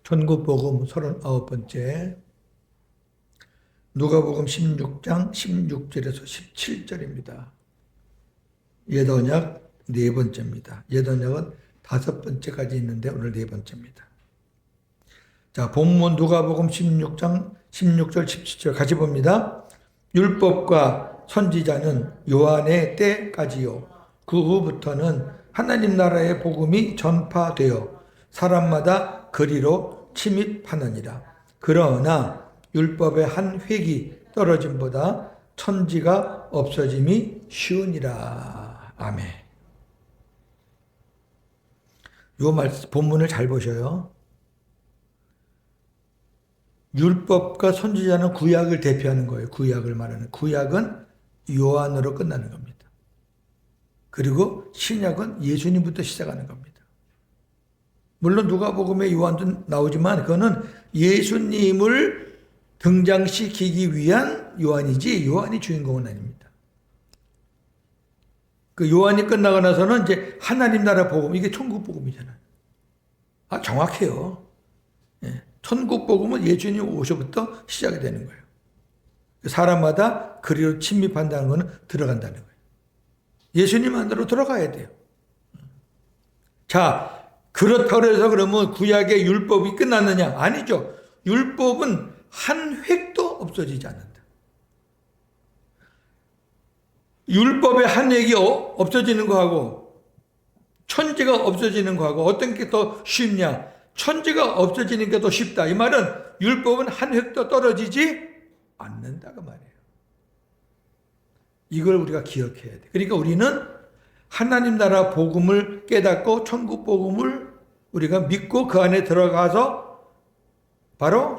전국복음 39번째 누가복음 16장 16절에서 17절입니다. 옛 언약 네 번째입니다. 옛 언약은 5번째까지 있는데 오늘 네 번째입니다. 자, 본문 누가복음 16장 16절 17절 같이 봅니다. 율법과 선지자는 요한의 때까지요. 그 후부터는 하나님 나라의 복음이 전파되어 사람마다 그리로 침입하느니라. 그러나 율법의 한 획이 떨어짐보다 천지가 없어짐이 쉬우니라. 아멘. 요 말씀 본문을 잘 보셔요. 율법과 선지자는 구약을 대표하는 거예요. 구약을 말하는. 구약은 요한으로 끝나는 겁니다. 그리고 신약은 예수님부터 시작하는 겁니다. 물론 누가복음에 요한도 나오지만 그거는 예수님을 등장시키기 위한 요한이지 요한이 주인공은 아닙니다. 그 요한이 끝나고 나서는 이제 하나님 나라 복음, 이게 천국 복음이잖아요. 아, 정확해요. 예. 천국 복음은 예수님 오셔부터 시작이 되는 거예요. 사람마다 그리로 침입한다는 것은 들어간다는 거예요. 예수님 안으로 들어가야 돼요. 자, 그렇다고 해서 그러면 구약의 율법이 끝났느냐? 아니죠. 율법은 한 획도 없어지지 않는다. 율법의 한 획이 없어지는 거하고 천지가 없어지는 거하고 어떤 게 더 쉽냐? 천지가 없어지는 게 더 쉽다. 이 말은 율법은 한 획도 떨어지지 않는다 그 말이에요. 이걸 우리가 기억해야 돼. 그러니까 우리는 하나님 나라 복음을 깨닫고 천국 복음을 우리가 믿고 그 안에 들어가서 바로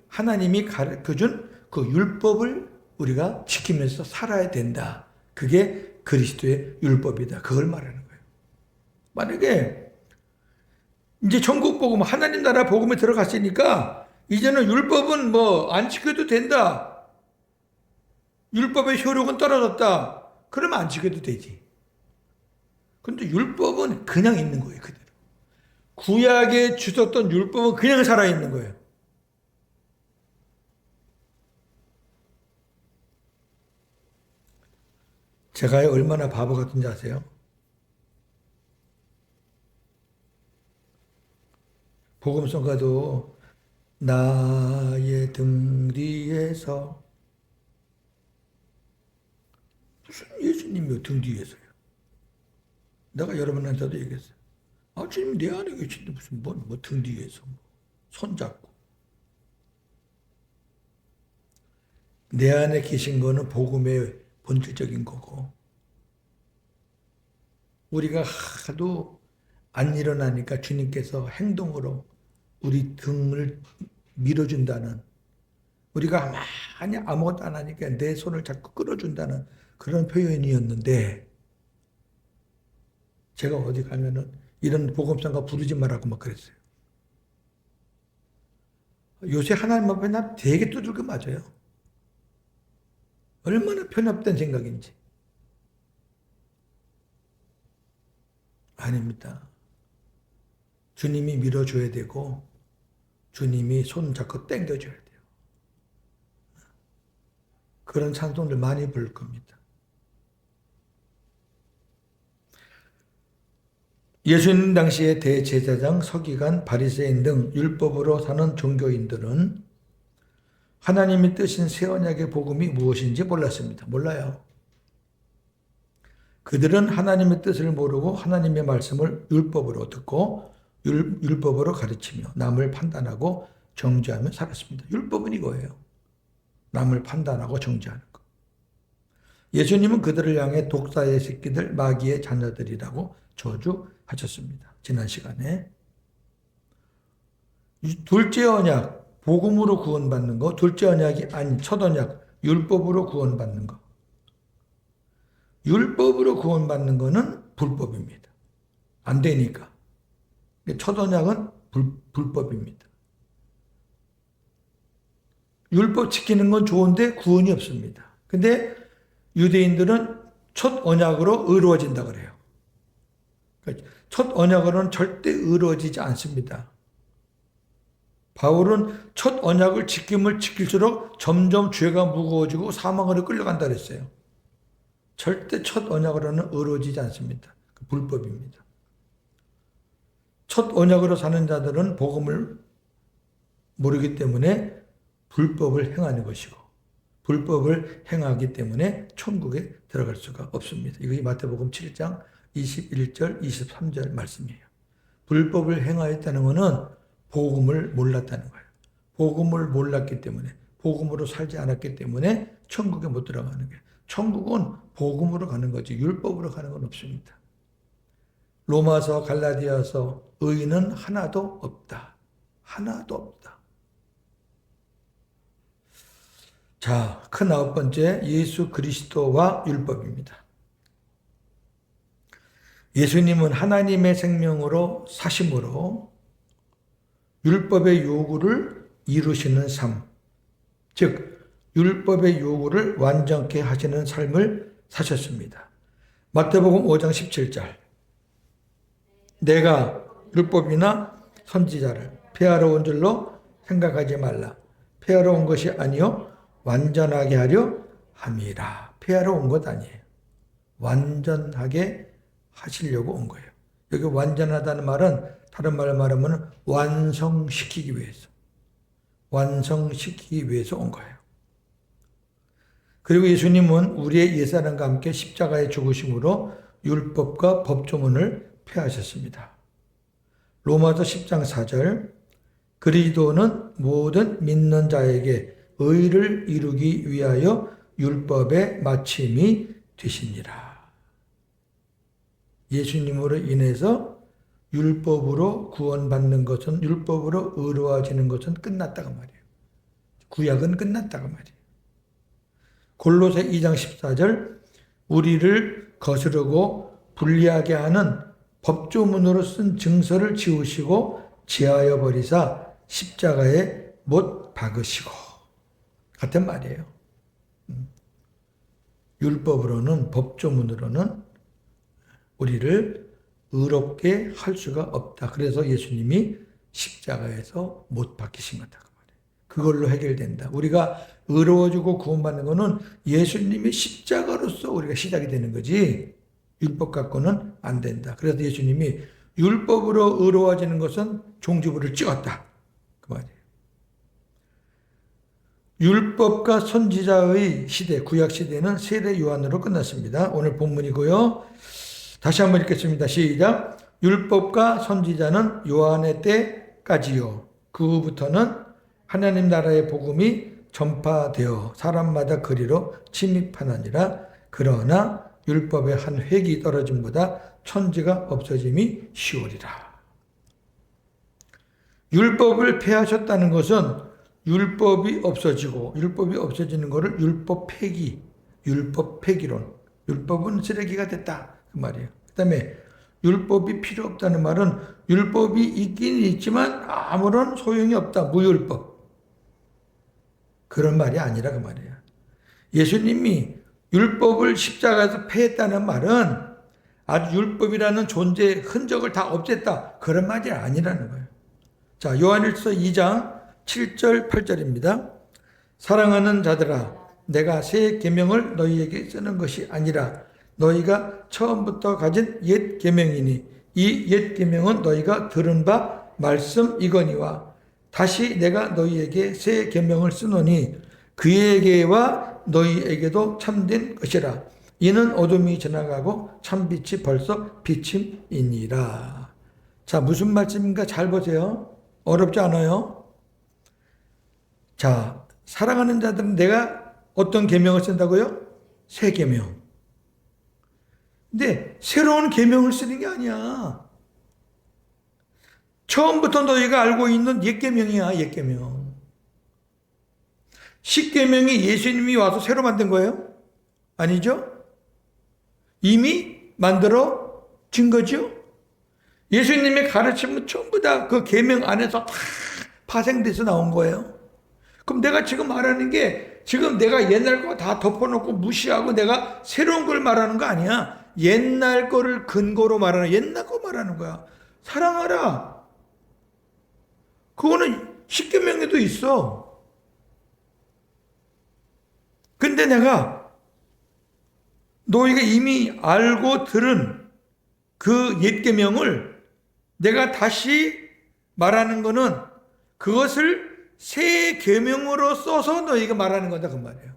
하나님이 가르쳐준 그 율법을 우리가 지키면서 살아야 된다. 그게 그리스도의 율법이다. 그걸 말하는 거예요. 만약에 이제 천국 복음, 하나님 나라 복음에 들어갔으니까 이제는 율법은 뭐 안 지켜도 된다. 율법의 효력은 떨어졌다. 그러면 안 지켜도 되지. 근데 율법은 그냥 있는 거예요, 그대로. 구약에 주셨던 율법은 그냥 살아있는 거예요. 제가 얼마나 바보 같은지 아세요? 복음성가도 나의 등 뒤에서 무슨 예수님이 등 뒤에서요? 내가 여러분한테도 얘기했어요. 아, 주님 내 안에 계신데 무슨 뭐 등 뒤에서 손잡고. 내 안에 계신 거는 복음의 본질적인 거고 우리가 하도 안 일어나니까 주님께서 행동으로 우리 등을 밀어준다는, 우리가 많이 아무것도 안 하니까 내 손을 자꾸 끌어준다는 그런 표현이었는데 제가 어디 가면은 이런 복음성가 부르지 말라고 막 그랬어요. 요새 하나님 앞에 나 되게 두들겨 맞아요. 얼마나 편협된 생각인지. 아닙니다. 주님이 밀어줘야 되고 주님이 손 잡고 당겨줘야 돼요. 그런 찬송들 많이 부를 겁니다. 예수님 당시의 대제사장, 서기관, 바리새인 등 율법으로 사는 종교인들은 하나님이 뜨신 새 언약의 복음이 무엇인지 몰랐습니다. 몰라요. 그들은 하나님의 뜻을 모르고 하나님의 말씀을 율법으로 듣고 율법으로 가르치며 남을 판단하고 정죄하며 살았습니다. 율법은 이거예요. 남을 판단하고 정죄하는 거. 예수님은 그들을 향해 독사의 새끼들, 마귀의 자녀들이라고 저주하셨습니다. 지난 시간에. 둘째 언약, 복음으로 구원받는 거, 둘째 언약이 아닌 첫 언약, 율법으로 구원받는 거. 율법으로 구원받는 거는 불법입니다. 안 되니까. 첫 언약은 불법입니다. 율법 지키는 건 좋은데 구원이 없습니다. 근데 유대인들은 첫 언약으로 의로워진다 그래요. 첫 언약으로는 절대 의로워지지 않습니다. 바울은 첫 언약을 지킴을 지킬수록 점점 죄가 무거워지고 사망으로 끌려간다 그랬어요. 절대 첫 언약으로는 이루어지지 않습니다. 그 불법입니다. 첫 언약으로 사는 자들은 복음을 모르기 때문에 불법을 행하는 것이고, 불법을 행하기 때문에 천국에 들어갈 수가 없습니다. 이것이 마태복음 7장 21절, 23절 말씀이에요. 불법을 행하였다는 것은 복음을 몰랐다는 거예요. 복음을 몰랐기 때문에, 복음으로 살지 않았기 때문에 천국에 못 들어가는 거예요. 천국은 복음으로 가는 거지 율법으로 가는 건 없습니다. 로마서, 갈라디아서 의인은 하나도 없다. 하나도 없다. 자, 큰 9번째, 예수 그리스도와 율법입니다. 예수님은 하나님의 생명으로 사심으로 율법의 요구를 이루시는 삶, 즉 율법의 요구를 완전케 하시는 삶을 사셨습니다. 마태복음 5장 17절, 내가 율법이나 선지자를 폐하러 온 줄로 생각하지 말라. 폐하러 온 것이 아니요 완전하게 하려 함이라. 폐하러 온 것 아니에요. 완전하게 하시려고 온 거예요. 여기 완전하다는 말은 다른 말로 말하면 완성시키기 위해서, 완성시키기 위해서 온 거예요. 그리고 예수님은 우리의 옛사람과 함께 십자가에 죽으심으로 율법과 법조문을 폐하셨습니다. 로마서 10장 4절, 그리스도는 모든 믿는 자에게 의를 이루기 위하여 율법의 마침이 되시니라. 예수님으로 인해서 율법으로 구원받는 것은, 율법으로 의로워지는 것은 끝났다고 말이에요. 구약은 끝났다고 말이에요. 골로새 2장 14절, 우리를 거스르고 불리하게 하는 법조문으로 쓴 증서를 지우시고 제하여 버리사 십자가에 못 박으시고, 같은 말이에요. 율법으로는, 법조문으로는 우리를 의롭게 할 수가 없다. 그래서 예수님이 십자가에서 못 박히신 거다. 그걸로 해결된다. 우리가 의로워지고 구원받는 것은 예수님의 십자가로서 우리가 시작이 되는 거지 율법 갖고는 안 된다. 그래서 예수님이 율법으로 의로워지는 것은 종지부를 찍었다. 그 말이에요. 율법과 선지자의 시대, 구약 시대는 세례 요한으로 끝났습니다. 오늘 본문이고요. 다시 한번 읽겠습니다. 시작. 율법과 선지자는 요한의 때까지요. 그 후부터는 하나님 나라의 복음이 전파되어 사람마다 그리로 침입하느니라. 그러나 율법의 한 획이 떨어짐보다 천지가 없어짐이 쉬우리라. 율법을 폐하셨다는 것은 율법이 없어지고, 율법이 없어지는 것을 율법 폐기, 율법 폐기론, 율법은 쓰레기가 됐다 그 말이에요. 그 다음에 율법이 필요 없다는 말은 율법이 있긴 있지만 아무런 소용이 없다, 무율법, 그런 말이 아니라 그 말이에요. 예수님이 율법을 십자가에서 폐했다는 말은 아주 율법이라는 존재의 흔적을 다 없앴다, 그런 말이 아니라는 거예요. 자, 요한일서 2장 7절 8절입니다. 사랑하는 자들아, 내가 새 계명을 너희에게 쓰는 것이 아니라 너희가 처음부터 가진 옛 계명이니 이 옛 계명은 너희가 들은 바 말씀이거니와 다시 내가 너희에게 새 계명을 쓰노니 그에게와 너희에게도 참된 것이라. 이는 어둠이 지나가고 참빛이 벌써 비침이니라. 자, 무슨 말씀인가 잘 보세요. 어렵지 않아요? 자, 사랑하는 자들은 내가 어떤 계명을 쓴다고요? 새 계명. 근데 새로운 계명을 쓰는 게 아니야. 처음부터 너희가 알고 있는 옛 계명이야, 옛 계명. 십계명이 예수님이 와서 새로 만든 거예요? 아니죠? 이미 만들어진 거죠? 예수님의 가르침은 전부 다 그 계명 안에서 다 파생돼서 나온 거예요. 그럼 내가 지금 말하는 게 지금 내가 옛날 거 다 덮어놓고 무시하고 내가 새로운 걸 말하는 거 아니야. 옛날 거를 근거로 말하는, 옛날 거 말하는 거야. 사랑하라. 그거는 십계명에도 있어. 근데 내가 너희가 이미 알고 들은 그 옛 계명을 내가 다시 말하는 거는 그것을 새 계명으로 써서 너희가 말하는 거다 그 말이에요.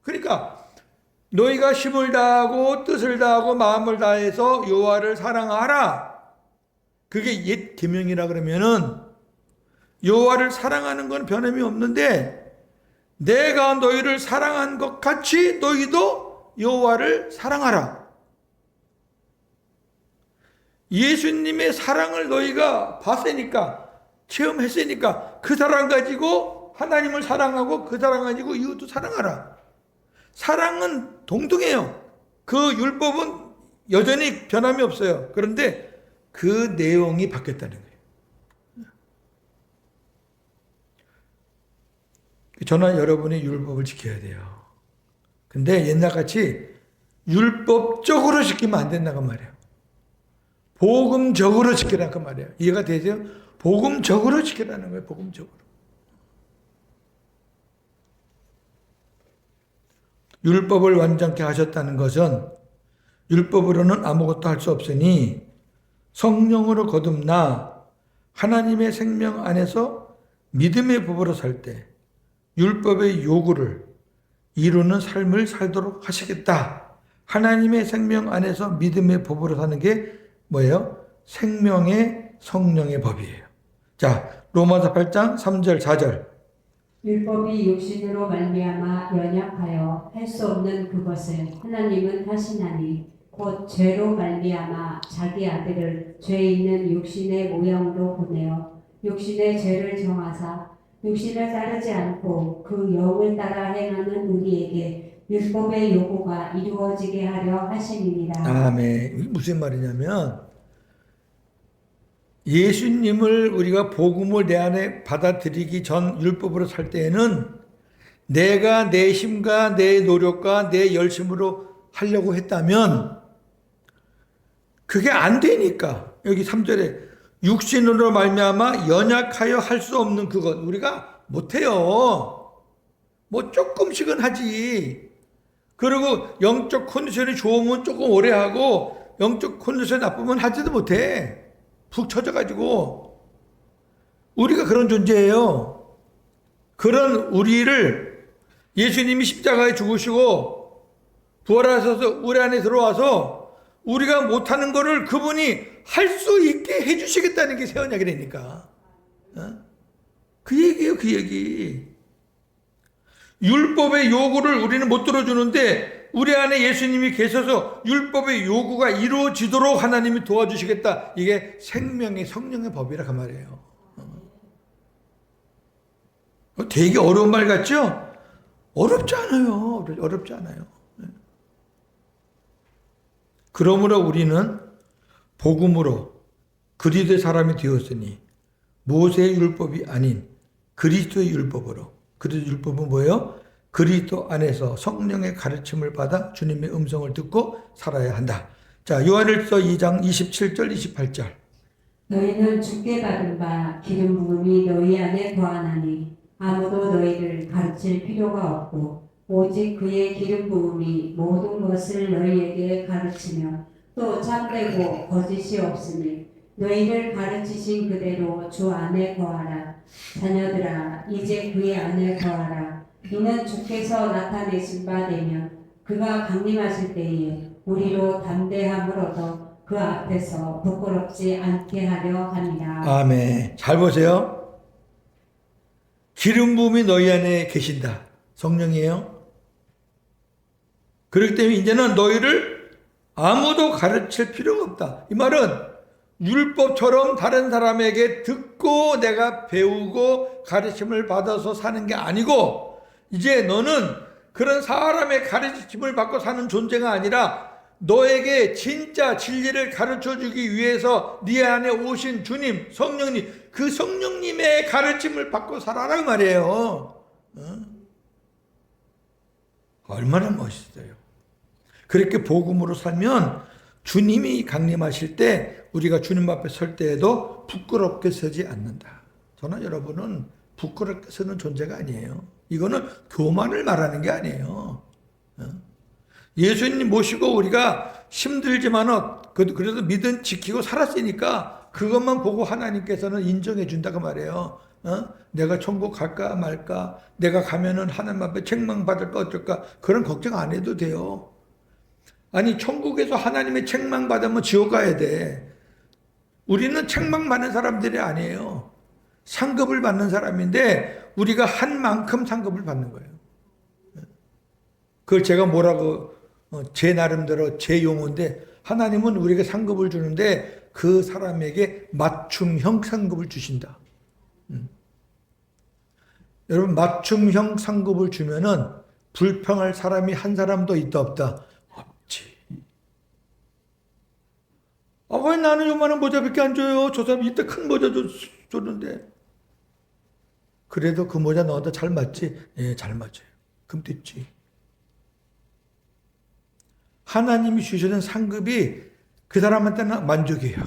그러니까 너희가 힘을 다하고 뜻을 다하고 마음을 다해서 여호와를 사랑하라. 그게 옛 계명이라 그러면은 여호와를 사랑하는 건 변함이 없는데 내가 너희를 사랑한 것 같이 너희도 여호와를 사랑하라. 예수님의 사랑을 너희가 봤으니까 체험했으니까 그 사랑 가지고 하나님을 사랑하고 그 사랑 가지고 이웃도 사랑하라. 사랑은 동등해요. 그 율법은 여전히 변함이 없어요. 그런데 그 내용이 바뀌었다는 거예요. 저는 여러분이 율법을 지켜야 돼요. 근데 옛날같이 율법적으로 지키면 안 된다고 말이에요. 복음적으로 지키라고 말이에요. 이해가 되세요? 복음적으로 지키라는 거예요. 복음적으로. 율법을 완전케 하셨다는 것은 율법으로는 아무것도 할 수 없으니 성령으로 거듭나 하나님의 생명 안에서 믿음의 법으로 살 때 율법의 요구를 이루는 삶을 살도록 하시겠다. 하나님의 생명 안에서 믿음의 법으로 사는 게 뭐예요? 생명의 성령의 법이에요. 자, 로마서 8장 3절 4절. 율법이 육신으로 말미암아 연약하여 할 수 없는 그것을 하나님은 하시나니 곧 죄로 말미암아 자기 아들을 죄 있는 육신의 모양으로 보내어 육신의 죄를 정하사 육신을 따르지 않고 그 영을 따라 행하는 우리에게 율법의 요구가 이루어지게 하려 하심이니라. 아멘. 이게 무슨 말이냐면 예수님을 우리가 복음을 내 안에 받아들이기 전 율법으로 살 때에는 내가 내 힘과 내 노력과 내 열심으로 하려고 했다면 그게 안 되니까 여기 3절에 육신으로 말미암아 연약하여 할 수 없는 그것 우리가 못해요. 뭐 조금씩은 하지. 그리고 영적 컨디션이 좋으면 조금 오래 하고 영적 컨디션이 나쁘면 하지도 못해. 푹 처져가지고 우리가 그런 존재예요. 그런 우리를 예수님이 십자가에 죽으시고 부활하셔서 우리 안에 들어와서 우리가 못하는 거를 그분이 할 수 있게 해주시겠다는 게 새 언약이라니까. 그 얘기예요, 그 얘기. 율법의 요구를 우리는 못 들어주는데 우리 안에 예수님이 계셔서 율법의 요구가 이루어지도록 하나님이 도와주시겠다. 이게 생명의 성령의 법이라 그 말이에요. 되게 어려운 말 같죠? 어렵지 않아요. 어렵지 않아요. 그러므로 우리는 복음으로 그리스도의 사람이 되었으니 모세의 율법이 아닌 그리스도의 율법으로. 그리스도 율법은 뭐예요? 그리스도 안에서 성령의 가르침을 받아 주님의 음성을 듣고 살아야 한다. 자, 요한일서 2장 27절 28절. 너희는 주께 받은 바 기름 부음이 너희 안에 거하나니 아무도 너희를 가르칠 필요가 없고 오직 그의 기름 부음이 모든 것을 너희에게 가르치며 또 참되고 거짓이 없으니 너희를 가르치신 그대로 주 안에 거하라. 자녀들아 이제 그의 안에 거하라. 이는 주께서 나타내신 바 되면 그가 강림하실 때에 우리로 담대함을 얻어 그 앞에서 부끄럽지 않게 하려 함이라. 아멘. 잘 보세요. 기름 부음이 너희 안에 계신다. 성령이에요. 그렇기 때문에 이제는 너희를 아무도 가르칠 필요가 없다. 이 말은 율법처럼 다른 사람에게 듣고 내가 배우고 가르침을 받아서 사는 게 아니고 이제 너는 그런 사람의 가르침을 받고 사는 존재가 아니라 너에게 진짜 진리를 가르쳐주기 위해서 네 안에 오신 주님, 성령님, 그 성령님의 가르침을 받고 살아라 말이에요. 얼마나 멋있어요. 그렇게 복음으로 살면 주님이 강림하실 때 우리가 주님 앞에 설 때에도 부끄럽게 서지 않는다. 저는 여러분은 부끄럽게 쓰는 존재가 아니에요. 이거는 교만을 말하는 게 아니에요. 예수님 모시고 우리가 힘들지만은 그래도 믿음 지키고 살았으니까 그것만 보고 하나님께서는 인정해 준다고 말해요. 내가 천국 갈까 말까, 내가 가면은 하나님 앞에 책망받을까 어떨까, 그런 걱정 안 해도 돼요. 아니, 천국에서 하나님의 책망받으면 지옥 가야 돼. 우리는 책망받는 사람들이 아니에요. 상급을 받는 사람인데 우리가 한 만큼 상급을 받는 거예요. 그걸 제가 뭐라고 제 나름대로 제 용어인데, 하나님은 우리에게 상급을 주는데 그 사람에게 맞춤형 상급을 주신다. 여러분, 맞춤형 상급을 주면은 불평할 사람이 한 사람도 있다 없다? 없지. 왜 나는 요만한 모자밖에 안 줘요? 저 사람 이때 큰 모자 줬는데. 그래도 그 모자 너한테 잘 맞지? 예, 잘 맞아요. 그럼 됐지. 하나님이 주시는 상급이 그 사람한테는 만족이에요.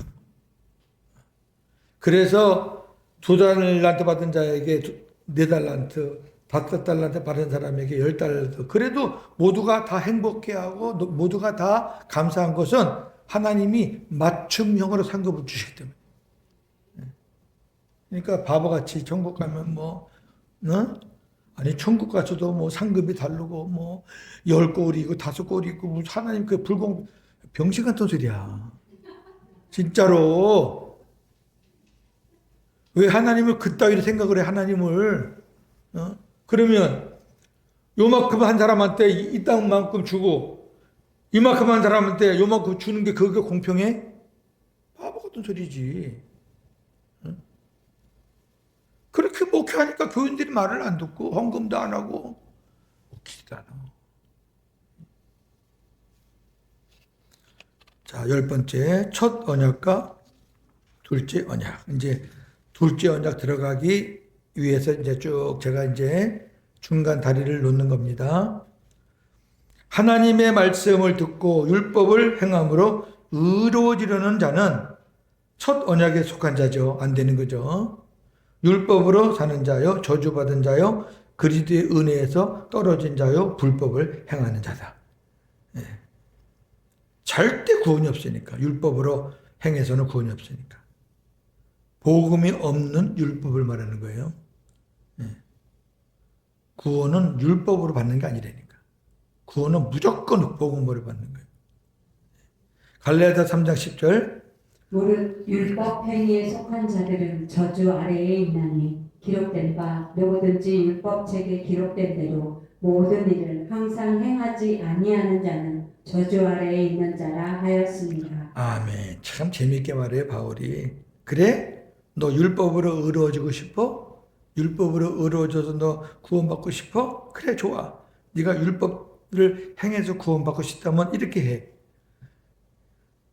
그래서 2달란트 받은 자에게 4달란트, 5달란트 받은 사람에게 10달란트. 그래도 모두가 다 행복해하고 모두가 다 감사한 것은 하나님이 맞춤형으로 상급을 주시기 때문에. 그러니까 바보같이 천국 가면 아니, 천국 가서도 뭐 상급이 다르고 뭐 10골이고 5골이고 하나님 그 병신 같은 소리야. 진짜로. 왜 하나님을 그따위로 생각을 해, 하나님을. 그러면 요만큼 한 사람한테 이 땅만큼 주고 이만큼 한 사람한테 요만큼 주는 게 그게 공평해? 바보 같은 소리지. 그렇게 목회하니까 교인들이 말을 안 듣고 헌금도 안 하고 웃기지도 않아. 자, 10번째, 첫 언약과 둘째 언약. 이제 둘째 언약 들어가기 위해서 이제 쭉 제가 이제 중간 다리를 놓는 겁니다. 하나님의 말씀을 듣고 율법을 행함으로 의로워지려는 자는 첫 언약에 속한 자죠. 안 되는 거죠. 율법으로 사는 자요, 저주받은 자요, 그리스도의 은혜에서 떨어진 자요, 불법을 행하는 자다. 예. 절대 구원이 없으니까. 율법으로 행해서는 구원이 없으니까. 복음이 없는 율법을 말하는 거예요. 예. 구원은 율법으로 받는 게 아니라니까. 구원은 무조건 복음으로 받는 거예요. 갈라디아 3장 10절. 무릇 율법 행위에 속한 자들은 저주 아래에 있나니 기록된 바 누구든지 율법책에 기록된 대로 모든 일을 항상 행하지 아니하는 자는 저주 아래에 있는 자라 하였습니다. 아멘. 참 재미있게 말해요, 바울이. 그래? 너 율법으로 의로워지고 싶어? 율법으로 의로워져서 너 구원받고 싶어? 그래, 좋아. 네가 율법을 행해서 구원받고 싶다면 이렇게 해.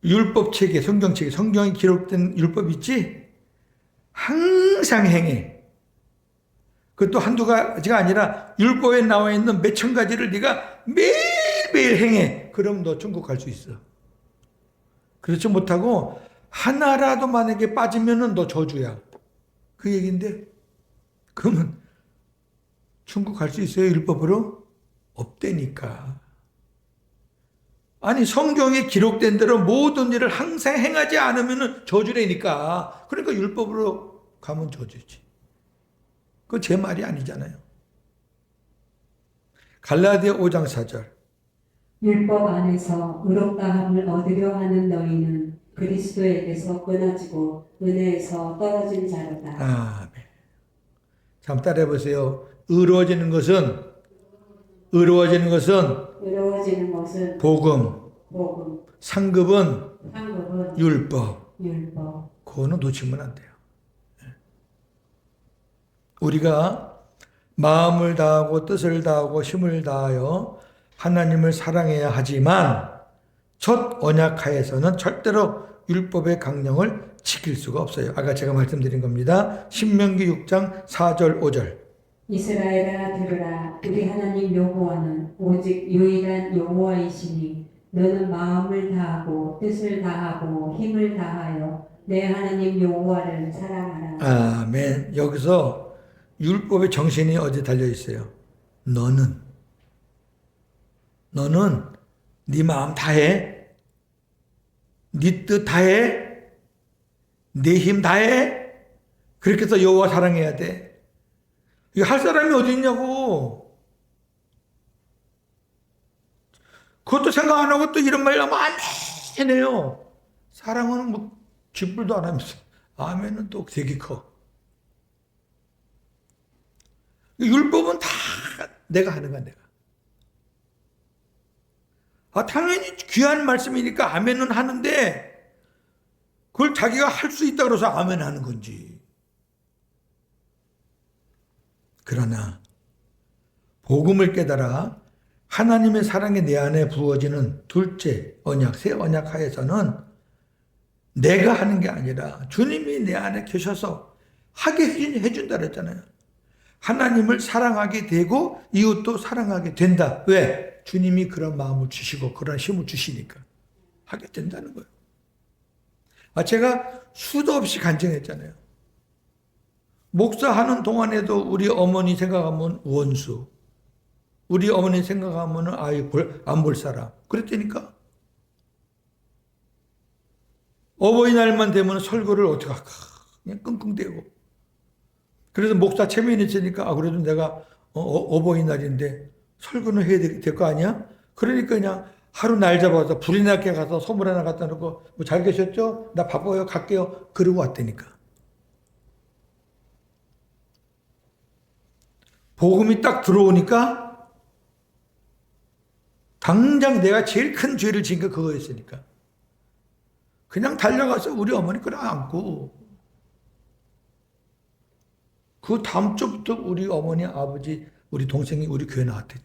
율법책에, 성경책에, 성경에 기록된 율법 있지? 항상 행해. 그것도 한두 가지가 아니라 율법에 나와 있는 몇천 가지를 네가 매일매일 행해. 그럼 너 천국 갈 수 있어. 그렇지 못하고 하나라도 만약에 빠지면은 너 저주야. 그 얘기인데, 그러면 천국 갈 수 있어요, 율법으로? 없다니까. 아니, 성경에 기록된 대로 모든 일을 항상 행하지 않으면 저주라니까. 그러니까 율법으로 가면 저주지. 그거 제 말이 아니잖아요. 갈라디아 5장 4절. 율법 안에서 의롭다함을 얻으려 하는 너희는 그리스도에게서 끊어지고 은혜에서 떨어진 자로다. 아멘. 자, 한번 따라해 보세요. 의로워지는 것은 의로워지는 것은 복음, 복음, 상급은 상급은 율법. 율법. 그거는 놓치면 안 돼요. 우리가 마음을 다하고 뜻을 다하고 힘을 다하여 하나님을 사랑해야 하지만 첫 언약하에서는 절대로 율법의 강령을 지킬 수가 없어요. 아까 제가 말씀드린 겁니다. 신명기 6장 4절 5절. 이스라엘아 들으라. 우리 하나님 여호와는 오직 유일한 여호와이시니 너는 마음을 다하고 뜻을 다하고 힘을 다하여 내 하나님 여호와를 사랑하라. 아멘. 여기서 율법의 정신이 어디 달려 있어요? 너는 네 마음 다해, 네 뜻 다해, 내 힘 다해. 그렇게 해서 여호와 사랑해야 돼. 이거 할 사람이 어디 있냐고. 그것도 생각 안 하고 또 이런 말 하면 안 해내요. 사랑은 뭐 쥐뿔도 안 하면서 아멘은 또 되게 커. 율법은 다 내가 하는 거야, 내가. 당연히 귀한 말씀이니까 아멘은 하는데 그걸 자기가 할 수 있다 그래서 아멘 하는 건지. 그러나 복음을 깨달아 하나님의 사랑이 내 안에 부어지는 둘째 언약, 새 언약 하에서는 내가 하는 게 아니라 주님이 내 안에 계셔서 하게 해준다 그랬잖아요. 하나님을 사랑하게 되고 이웃도 사랑하게 된다. 왜? 주님이 그런 마음을 주시고 그런 힘을 주시니까 하게 된다는 거예요. 제가 수도 없이 간증했잖아요. 목사하는 동안에도 우리 어머니 생각하면 원수, 우리 어머니 생각하면 아이 안 볼 사람 그랬다니까. 어버이날만 되면 설교를 어떻게 할까 그냥 끙끙대고. 그래서 목사 체면이 있으니까 그래도 내가 어버이날인데 설교는 해야 될 거 아니야? 그러니까 그냥 하루 날 잡아서 불이 나게 가서 선물 하나 갖다 놓고 뭐 잘 계셨죠? 나 바빠요 갈게요. 그러고 왔다니까. 복음이 딱 들어오니까 당장 내가 제일 큰 죄를 지은 게 그거였으니까 그냥 달려가서 우리 어머니 끌어안고 그 다음 주부터 우리 어머니, 아버지, 우리 동생이 우리 교회 나왔대요.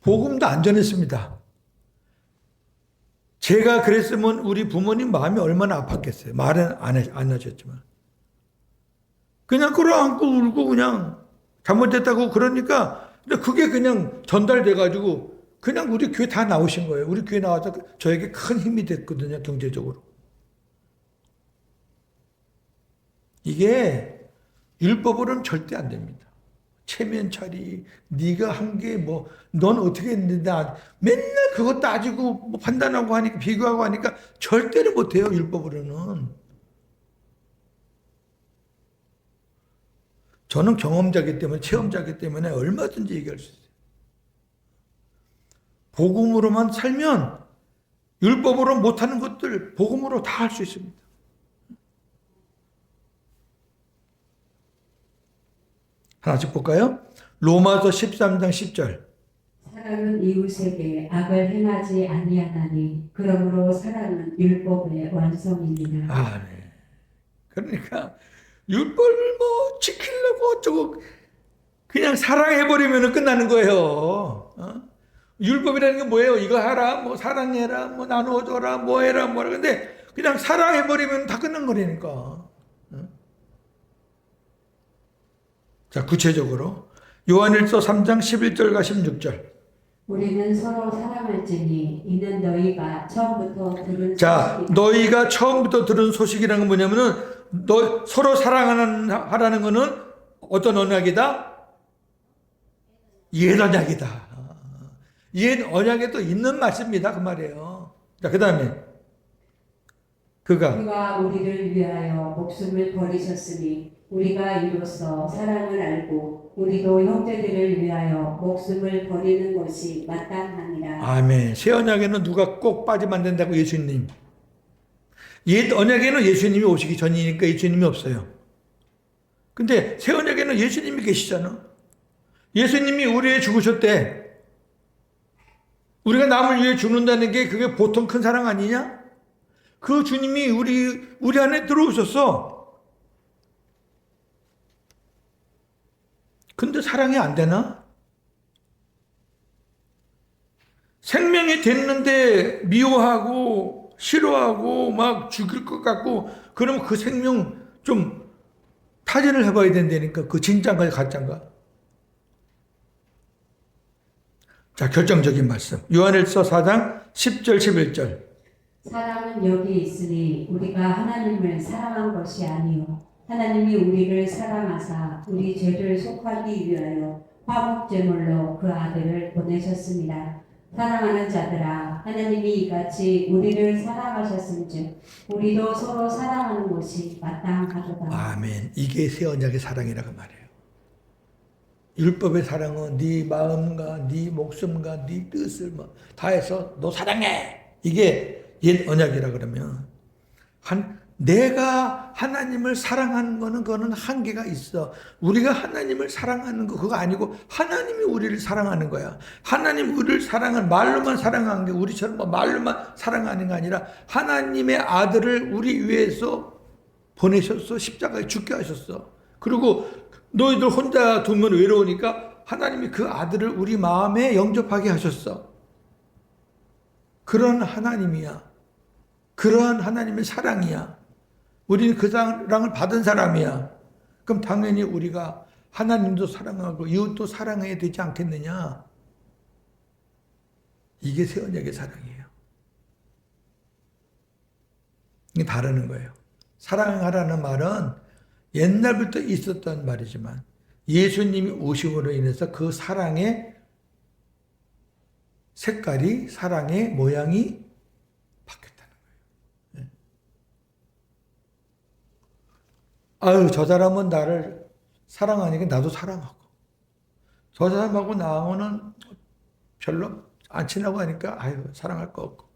복음도 안 전했습니다. 제가 그랬으면 우리 부모님 마음이 얼마나 아팠겠어요. 말은 안 하셨지만. 그냥 끌어안고 울고 그냥 잘못됐다고 그러니까 그게 그냥 전달돼가지고 그냥 우리 교회 다 나오신 거예요. 우리 교회 나와서 저에게 큰 힘이 됐거든요. 경제적으로. 이게 율법으로는 절대 안 됩니다. 체면 처리, 네가 한 게 뭐, 넌 어떻게 했는데 맨날 그거 따지고 뭐 판단하고 하니까 비교하고 하니까 절대로 못해요. 율법으로는. 저는 경험자이기 때문에 체험자이기 때문에 얼마든지 얘기할 수 있어요. 복음으로만 살면 율법으로 못하는 것들 복음으로 다 할 수 있습니다. 하나씩 볼까요? 로마서 13장 10절. 사랑은 이웃에게 악을 행하지 아니하나니 그러므로 사랑은 율법의 완성입니다. 네. 그러니까 율법을 뭐 지키려고 어쩌고 그냥 사랑해버리면 끝나는 거예요. 율법이라는 게 뭐예요? 이거 하라, 뭐 사랑해라, 뭐 나누어줘라, 뭐 해라, 뭐라. 근데 그냥 사랑해버리면 다 끝난 거라니까. 자, 구체적으로 요한일서 3장 11절과 16절. 우리는 서로 사랑할지니 이는 너희가 처음부터 들은 너희가 처음부터 들은 소식이라는 건 뭐냐면은 서로 사랑하라는 거는 어떤 언약이다? 옛 언약이다. 옛 언약에도 있는 말씀입니다. 그 말이에요. 자, 그 다음에 그가 우리를 위하여 목숨을 버리셨으니 우리가 이로써 사랑을 알고 우리도 형제들을 위하여 목숨을 버리는 것이 마땅하니라. 아멘. 새 언약에는 누가 꼭 빠지면 안 된다고 예수님. 옛 언약에는 예수님이 오시기 전이니까 예수님이 없어요. 근데 새 언약에는 예수님이 계시잖아. 예수님이 우리 위해 죽으셨대. 우리가 남을 위해 죽는다는 게 그게 보통 큰 사랑 아니냐? 그 주님이 우리 안에 들어오셨어. 근데 사랑이 안 되나? 생명이 됐는데 미워하고 싫어하고 막 죽일 것 같고 그러면 그 생명 좀 타진을 해봐야 된다니까. 그 진짠가 가짠가. 자, 결정적인 말씀. 요한일서 4장 10절 11절. 사랑은 여기 있으니 우리가 하나님을 사랑한 것이 아니요 하나님이 우리를 사랑하사 우리 죄를 속하기 위하여 화목제물로 그 아들을 보내셨습니다. 사랑하는 자들아, 하나님이 이같이 우리를 사랑하셨은즉 우리도 서로 사랑하는 것이 마땅하도다. 아멘. 이게 새 언약의 사랑이라고 말해요. 율법의 사랑은 네 마음과 네 목숨과 네 뜻을 다해서 너 사랑해. 이게 옛 언약이라 그러면 내가 하나님을 사랑하는 거는 그거는 한계가 있어. 우리가 하나님을 사랑하는 거 그거 아니고 하나님이 우리를 사랑하는 거야. 하나님 우리를 사랑은 말로만 사랑하는 게 우리처럼 말로만 사랑하는 게 아니라 하나님의 아들을 우리 위해서 보내셨어. 십자가에 죽게 하셨어. 그리고 너희들 혼자 두면 외로우니까 하나님이 그 아들을 우리 마음에 영접하게 하셨어. 그런 하나님이야. 그러한 하나님의 사랑이야. 우리는 그 사랑을 받은 사람이야. 그럼 당연히 우리가 하나님도 사랑하고 이웃도 사랑해야 되지 않겠느냐. 이게 새 언약의 사랑이에요. 이게 다르는 거예요. 사랑하라는 말은 옛날부터 있었던 말이지만 예수님이 오심으로 인해서 그 사랑의 색깔이, 사랑의 모양이 바뀌었다는 거예요. 아유, 저 사람은 나를 사랑하니까 나도 사랑하고, 저 사람하고 나하고는 별로 안 친하고 하니까 아유, 사랑할 거 없고.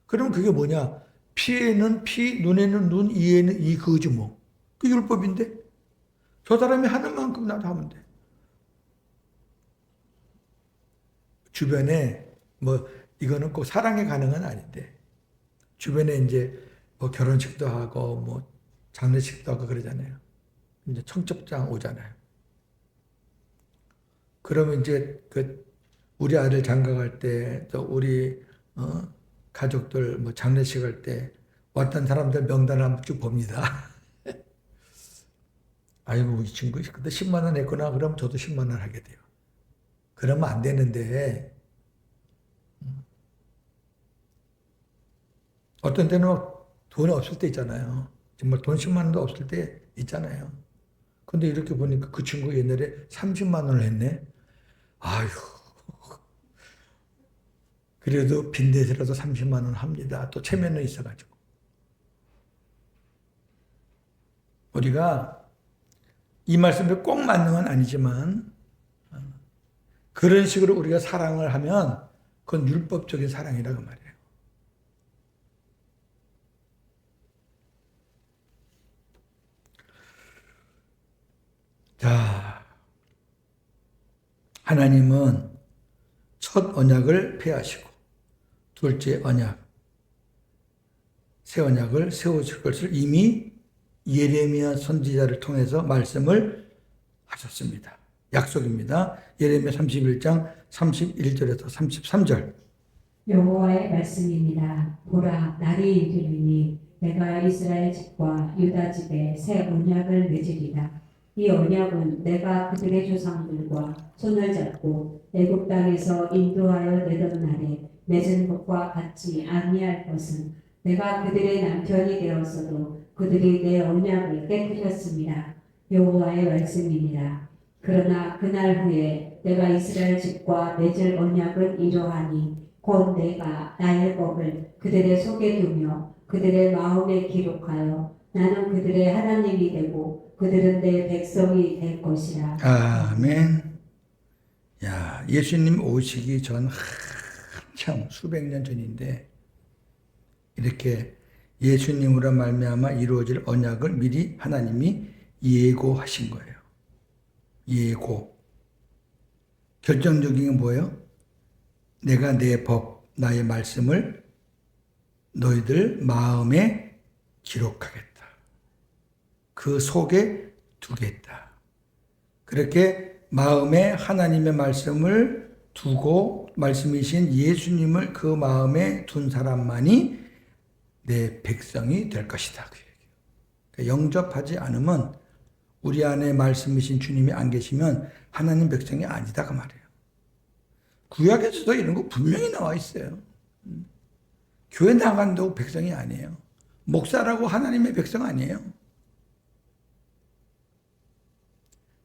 그러면 그게 뭐냐? 피에는 피, 눈에는 눈, 이에는 이, 그거지 뭐. 그 율법인데 저 사람이 하는 만큼 나도 하면 돼. 주변에 이거는 꼭 사랑에 가능은 아닌데 주변에 이제 결혼식도 하고 장례식도 하고 그러잖아요. 이제 청첩장 오잖아요. 그러면 이제 우리 아들 장가갈 때 또 우리 가족들 장례식 할 때 왔던 사람들 명단을 한번 쭉 봅니다. 아이고, 이 친구 그때 10만 원 냈구나. 그럼 저도 10만 원 하게 돼요. 그러면 안 되는데 어떤 때는 돈이 없을 때 있잖아요. 정말 돈 10만 원도 없을 때 있잖아요. 근데 이렇게 보니까 그 친구 옛날에 30만 원을 했네. 아유, 그래도 빈대서라도 30만 원 합니다. 또 체면은 있어가지고. 우리가 이 말씀이 꼭 맞는 건 아니지만 그런 식으로 우리가 사랑을 하면 그건 율법적인 사랑이라고 말이에요. 자, 하나님은 첫 언약을 폐하시고 둘째 언약, 새 언약을 세우실 것을 이미 예레미야 선지자를 통해서 말씀을 하셨습니다. 약속입니다. 예레미야 31장 31절에서 33절. 여호와의 말씀입니다. 보라, 날이 이르리니 내가 이스라엘 집과 유다 집에 새 언약을 맺으리라. 이 언약은 내가 그들의 조상들과 손을 잡고 애굽 땅에서 인도하여 내던 날에 맺은 것과 같지 아니할 것은 내가 그들의 남편이 되었어도 그들이 내 언약을 깨뜨렸습니다. 여호와의 말씀이니라. 그러나 그날 후에 내가 이스라엘 집과 맺을 언약은 이러하니 곧 내가 나의 법을 그들의 속에 두며 그들의 마음에 기록하여 나는 그들의 하나님이 되고 그들은 내 백성이 될 것이라. 아멘. 야, 예수님 오시기 전 한참 수백 년 전인데 이렇게 예수님으로 말미암아 이루어질 언약을 미리 하나님이 예고하신 거예요. 예고. 결정적인 게 뭐예요? 내가 내 법, 나의 말씀을 너희들 마음에 기록하겠다. 그 속에 두겠다. 그렇게 마음에 하나님의 말씀을 두고 말씀이신 예수님을 그 마음에 둔 사람만이 내 백성이 될 것이다. 그 얘기예요. 그러니까 영접하지 않으면 우리 안에 말씀이신 주님이 안 계시면 하나님 백성이 아니다 그 말이에요. 구약에서도 이런 거 분명히 나와 있어요. 교회 나간다고 백성이 아니에요. 목사라고 하나님의 백성 아니에요.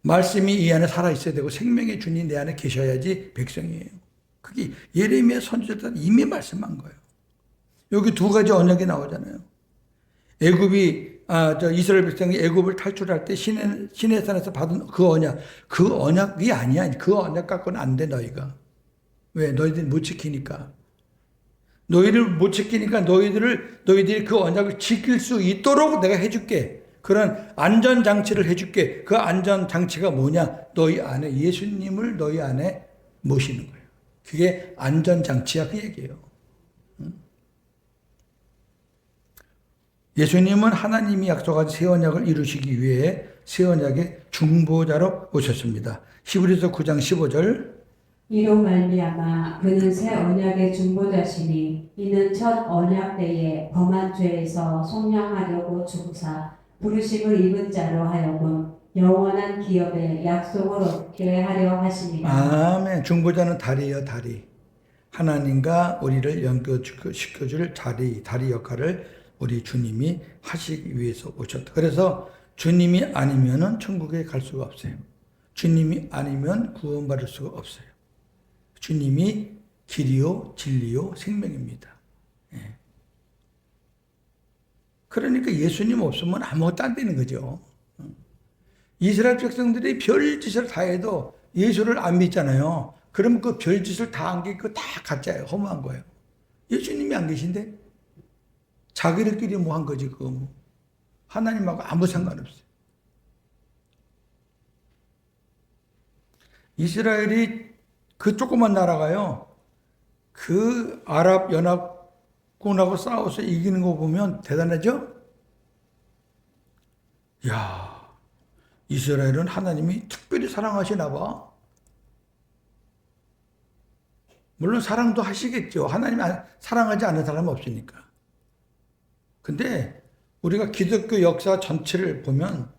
말씀이 이 안에 살아있어야 되고 생명의 주님 내 안에 계셔야지 백성이에요. 그게 예레미야 선지자가 이미 말씀한 거예요. 여기 두 가지 언약이 나오잖아요. 이스라엘 백성이 애굽을 탈출할 때 시내산에서 받은 그 언약이 아니야. 그 언약 갖고는 안 돼, 너희가. 왜? 너희들이 못 지키니까. 너희들이 그 언약을 지킬 수 있도록 내가 해줄게. 그런 안전장치를 해줄게. 그 안전장치가 뭐냐? 너희 안에 예수님을 너희 안에 모시는 거예요. 그게 안전장치야, 그 얘기예요. 예수님은 하나님이 약속한 새 언약을 이루시기 위해 새 언약의 중보자로 오셨습니다. 히브리서 9장 15절. 이로 말미암아 그는 새 언약의 중보자시니 이는 첫 언약 때에 범한 죄에서 속량하려고 죽으사 부르심을 입은 자로 하여금 영원한 기업의 약속을 얻게 하려 하십니다. 아멘. 중보자는 다리예요, 다리. 하나님과 우리를 연결시켜줄 다리 역할을 우리 주님이 하시기 위해서 오셨다. 그래서 주님이 아니면은 천국에 갈 수가 없어요. 주님이 아니면 구원받을 수가 없어요. 주님이 길이요, 진리요, 생명입니다. 예. 그러니까 예수님 없으면 아무것도 안 되는 거죠. 이스라엘 백성들이 별짓을 다 해도 예수를 안 믿잖아요. 그럼 그 별짓을 다 한 게 그거 다 가짜예요. 허무한 거예요. 예수님이 안 계신데 자기들끼리 뭐 한 거지 그거 뭐. 하나님하고 아무 상관없어요. 이스라엘이 그 조그만 나라가요. 그 아랍 연합군하고 싸워서 이기는 거 보면 대단하죠? 야, 이스라엘은 하나님이 특별히 사랑하시나 봐. 물론 사랑도 하시겠죠. 하나님이 사랑하지 않는 사람은 없으니까. 근데 우리가 기독교 역사 전체를 보면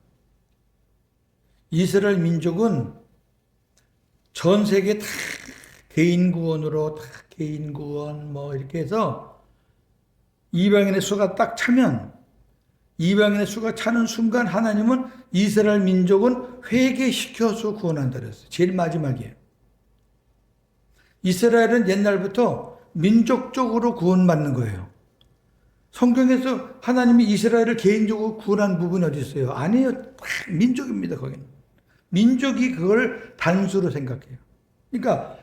이스라엘 민족은 전 세계 다 개인 구원으로 개인 구원 뭐 이렇게 해서 이방인의 수가 딱 차면 이방인의 수가 차는 순간 하나님은 이스라엘 민족은 회개시켜서 구원한다 그랬어요. 제일 마지막이에요. 이스라엘은 옛날부터 민족적으로 구원받는 거예요. 성경에서 하나님이 이스라엘을 개인적으로 구원한 부분이 어디 있어요? 아니에요. 민족입니다, 거기는. 민족이 그걸 단수로 생각해요. 그러니까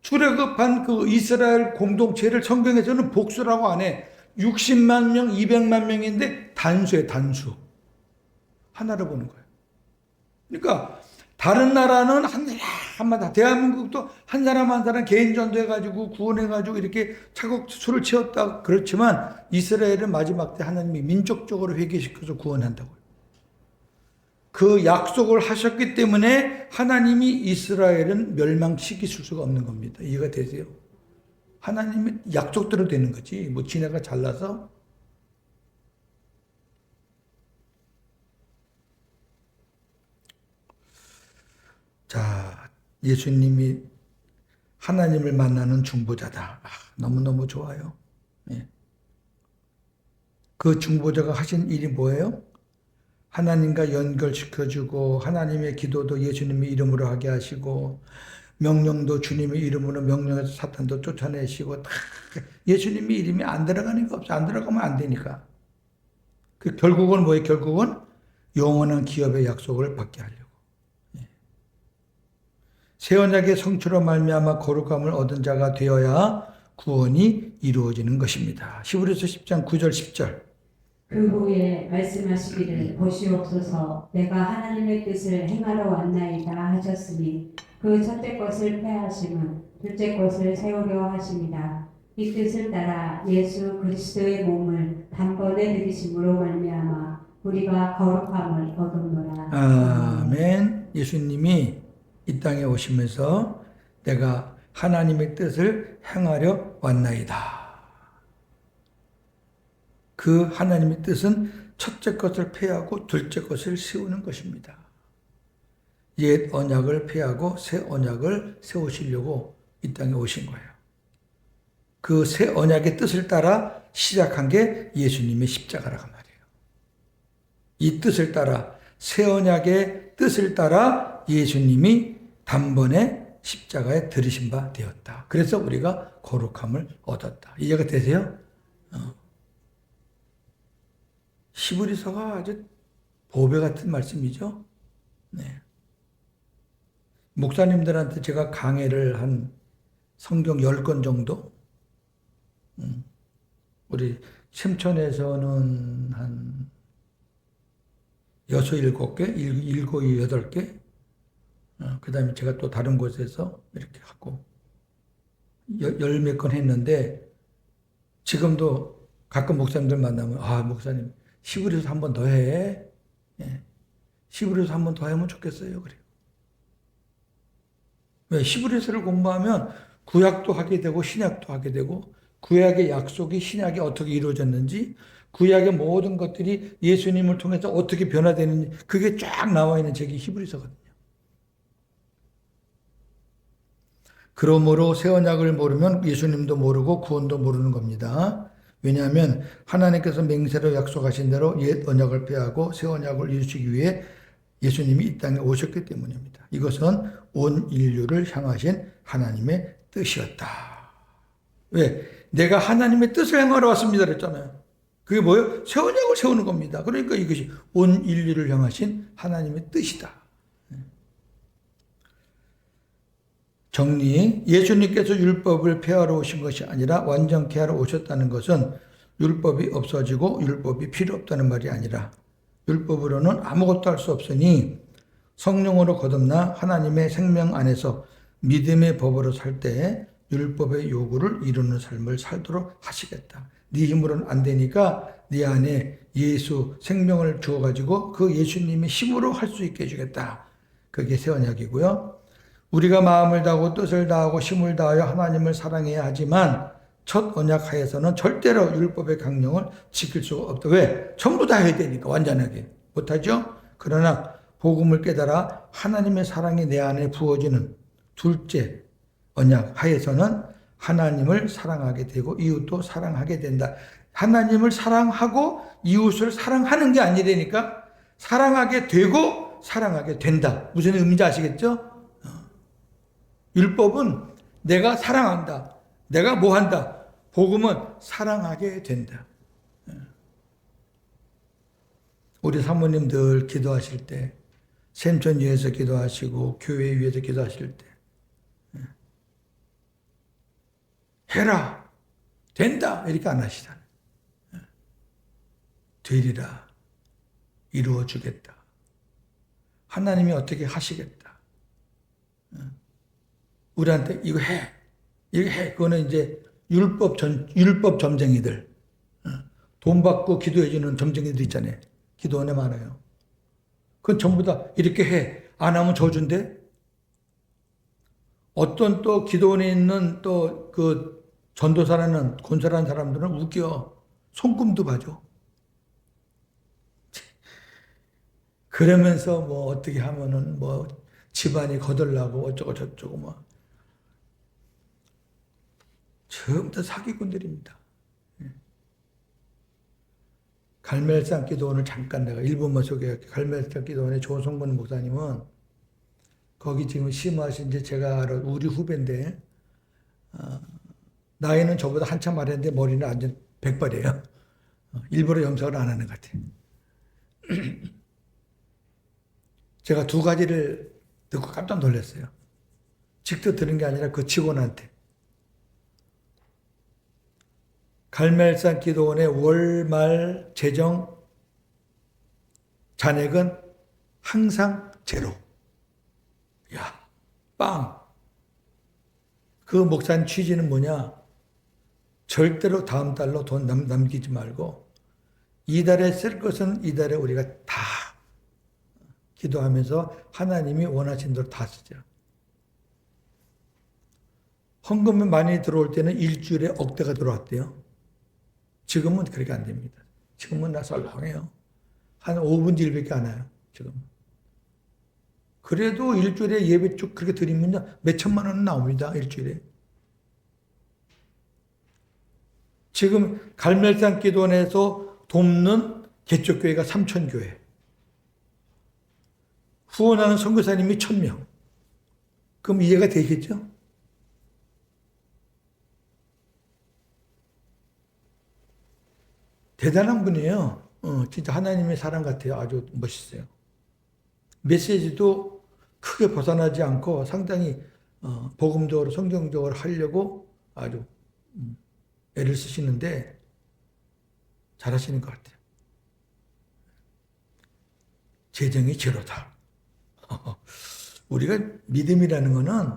출애굽한 그 이스라엘 공동체를 성경에서는 복수라고 안 해. 60만 명, 200만 명인데 단수예요, 단수. 하나로 보는 거예요. 그러니까 다른 나라는 한 사람, 대한민국도 한 사람 한 사람 개인 전도해가지고 구원해가지고 이렇게 차곡 수를 채웠다. 그렇지만 이스라엘은 마지막 때 하나님이 민족적으로 회개시켜서 구원한다고요. 그 약속을 하셨기 때문에 하나님이 이스라엘은 멸망시킬 수가 없는 겁니다. 이해가 되세요? 하나님이 약속대로 되는 거지. 뭐 지네가 잘나서. 자, 예수님이 하나님을 만나는 중보자다. 너무너무 좋아요. 예. 그 중보자가 하신 일이 뭐예요? 하나님과 연결시켜주고 하나님의 기도도 예수님의 이름으로 하게 하시고 명령도 주님의 이름으로 명령해서 사탄도 쫓아내시고 다 예수님의 이름이 안 들어가는 게 없어. 안 들어가면 안 되니까. 그 결국은 뭐예요? 결국은 영원한 기업의 약속을 받게 하려고. 새 언약의 성취로 말미암아 거룩함을 얻은 자가 되어야 구원이 이루어지는 것입니다. 히브리서 10장 9절 10절. 그 후에 말씀하시기를 보시옵소서 내가 하나님의 뜻을 행하러 왔나이다 하셨으니 그 첫째 것을 폐하심은 둘째 것을 세우려 하십니다. 이 뜻을 따라 예수 그리스도의 몸을 단번에 들이심으로 말미암아 우리가 거룩함을 얻었노라. 아멘. 예수님이 이 땅에 오시면서 내가 하나님의 뜻을 행하려 왔나이다. 그 하나님의 뜻은 첫째 것을 폐하고 둘째 것을 세우는 것입니다. 옛 언약을 폐하고 새 언약을 세우시려고 이 땅에 오신 거예요. 그 새 언약의 뜻을 따라 시작한 게 예수님의 십자가라고 말이에요. 이 뜻을 따라 새 언약의 뜻을 따라 예수님이 단번에 십자가에 들으신 바 되었다. 그래서 우리가 거룩함을 얻었다. 이해가 되세요? 히브리서가 아주 보배 같은 말씀이죠. 네. 목사님들한테 제가 강해를 한 성경 10권 정도, 우리 샘천에서는 한 6, 7개, 7, 8개, 그 다음에 제가 또 다른 곳에서 이렇게 하고, 열 몇 건 했는데, 지금도 가끔 목사님들 만나면, 아, 목사님, 히브리서 한 번 더 해. 예. 히브리서 한 번 더 하면 좋겠어요. 그래요. 왜? 히브리서를 공부하면 구약도 하게 되고, 신약도 하게 되고, 구약의 약속이 신약에 어떻게 이루어졌는지, 구약의 모든 것들이 예수님을 통해서 어떻게 변화되는지, 그게 쫙 나와 있는 책이 히브리서거든요. 그러므로 새 언약을 모르면 예수님도 모르고 구원도 모르는 겁니다. 왜냐하면 하나님께서 맹세로 약속하신 대로 옛 언약을 폐하고 새 언약을 이루시기 위해 예수님이 이 땅에 오셨기 때문입니다. 이것은 온 인류를 향하신 하나님의 뜻이었다. 왜? 내가 하나님의 뜻을 행하러 왔습니다 그랬잖아요. 그게 뭐예요? 새 언약을 세우는 겁니다. 그러니까 이것이 온 인류를 향하신 하나님의 뜻이다. 정리, 예수님께서 율법을 폐하러 오신 것이 아니라 완전케 하러 오셨다는 것은 율법이 없어지고 율법이 필요 없다는 말이 아니라 율법으로는 아무것도 할 수 없으니 성령으로 거듭나 하나님의 생명 안에서 믿음의 법으로 살 때 율법의 요구를 이루는 삶을 살도록 하시겠다. 네 힘으로는 안 되니까 네 안에 예수 생명을 주어가지고 그 예수님의 힘으로 할 수 있게 해주겠다. 그게 새 언약이고요. 우리가 마음을 다하고 뜻을 다하고 힘을 다하여 하나님을 사랑해야 하지만 첫 언약 하에서는 절대로 율법의 강령을 지킬 수가 없다. 왜? 전부 다 해야 되니까 완전하게. 못하죠? 그러나 복음을 깨달아 하나님의 사랑이 내 안에 부어지는 둘째 언약 하에서는 하나님을 사랑하게 되고 이웃도 사랑하게 된다. 하나님을 사랑하고 이웃을 사랑하는 게 아니라니까 사랑하게 되고 사랑하게 된다. 무슨 의미인지 아시겠죠? 율법은 내가 사랑한다. 내가 뭐 한다. 복음은 사랑하게 된다. 우리 사모님들 기도하실 때, 샘천 위에서 기도하시고, 교회 위에서 기도하실 때, 해라. 된다. 이렇게 안 하시잖아요. 되리라. 이루어주겠다. 하나님이 어떻게 하시겠다. 우리한테 이거 해. 이거 해. 그거는 이제 율법 점쟁이들. 돈 받고 기도해주는 점쟁이들 있잖아요. 기도원에 많아요. 그건 전부 다 이렇게 해. 안 하면 저주인데? 어떤 또 기도원에 있는 또 그 전도사라는 권사라는 사람들은 웃겨. 손금도 봐줘. 그러면서 뭐 어떻게 하면은 뭐 집안이 거덜나고 어쩌고 저쩌고 뭐. 전부 다 사기꾼들입니다. 갈멜산 기도원을 잠깐 내가 1분만 소개할게. 갈멜산 기도원의 조성근 목사님은 거기 지금 심하신 지 제가 알아 우리 후배인데 나이는 저보다 한참 많은데 머리는 완전 백발이에요. 일부러 염색을 안 하는 것 같아요. 제가 두 가지를 듣고 깜짝 놀랐어요. 직접 들은 게 아니라 그 직원한테. 갈멜산 기도원의 월말 재정 잔액은 항상 제로. 야, 빵. 그 목사님 취지는 뭐냐? 절대로 다음 달로 돈 남기지 말고 이달에 쓸 것은 이달에 우리가 다 기도하면서 하나님이 원하신 대로 다 쓰자. 헌금이 많이 들어올 때는 일주일에 억대가 들어왔대요. 지금은 그렇게 안 됩니다. 지금은 나 썰렁해요. 한 5분 딜밖에 안 와요. 지금. 그래도 일주일에 예배 쭉 그렇게 드리면 몇 천만 원은 나옵니다. 일주일에. 지금 갈멜산 기도원에서 돕는 개척교회가 3,000교회. 후원하는 선교사님이 1000명. 그럼 이해가 되겠죠? 대단한 분이에요. 진짜 하나님의 사람 같아요. 아주 멋있어요. 메시지도 크게 벗어나지 않고 상당히 복음적으로 성경적으로 하려고 아주 애를 쓰시는데 잘하시는 것 같아요. 재정이 제로다. 우리가 믿음이라는 거는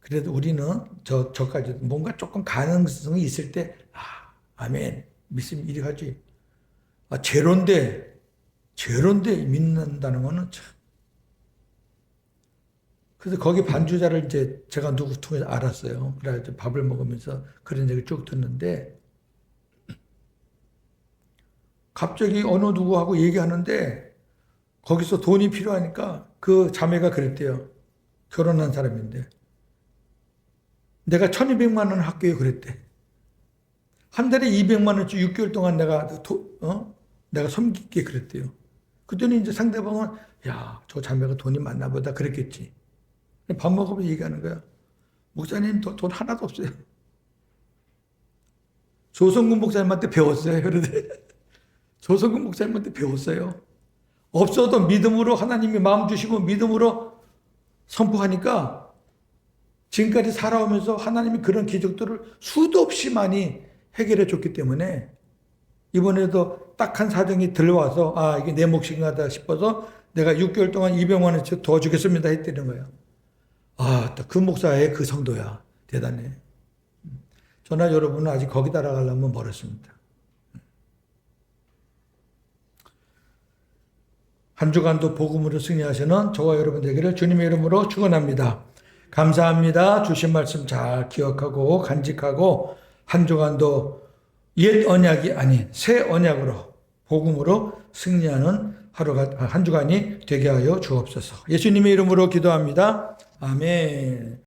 그래도 우리는 저까지 뭔가 조금 가능성이 있을 때 아멘 믿음 이리 가지. 제로인데 믿는다는 거는 참. 그래서 거기 반주자를 이제 제가 누구 통해서 알았어요. 그래서 밥을 먹으면서 그런 얘기를 쭉 듣는데 갑자기 어느 누구하고 얘기하는데 거기서 돈이 필요하니까 그 자매가 그랬대요. 결혼한 사람인데 내가 1200만 원 할게요 그랬대. 한 달에 200만 원씩 6개월 동안 내가 섬길게 그랬대요. 그랬더니 이제 상대방은 야, 저 자매가 돈이 많나 보다 그랬겠지. 밥 먹으면서 얘기하는 거야. 목사님 돈 하나도 없어요. 조성근 목사님한테 배웠어요. 그러대. 조성근 목사님한테 배웠어요. 없어도 믿음으로 하나님이 마음 주시고 믿음으로 선포하니까 지금까지 살아오면서 하나님이 그런 기적들을 수도 없이 많이 해결해 줬기 때문에 이번에도 딱한 사정이 들어와서 이게 내 몫인가다 싶어서 내가 6개월 동안 200만 원씩 더 주겠습니다 했다는 거예요. 그 목사의 그 성도야. 대단해. 저나 여러분은 아직 거기 따라가려면 멀었습니다. 한 주간도 복음으로 승리하시는 저와 여러분 되기를 주님의 이름으로 축원합니다. 감사합니다. 주신 말씀 잘 기억하고 간직하고 한 주간도 옛 언약이 아닌 새 언약으로 복음으로 승리하는 한 주간이 되게 하여 주옵소서. 예수님의 이름으로 기도합니다. 아멘.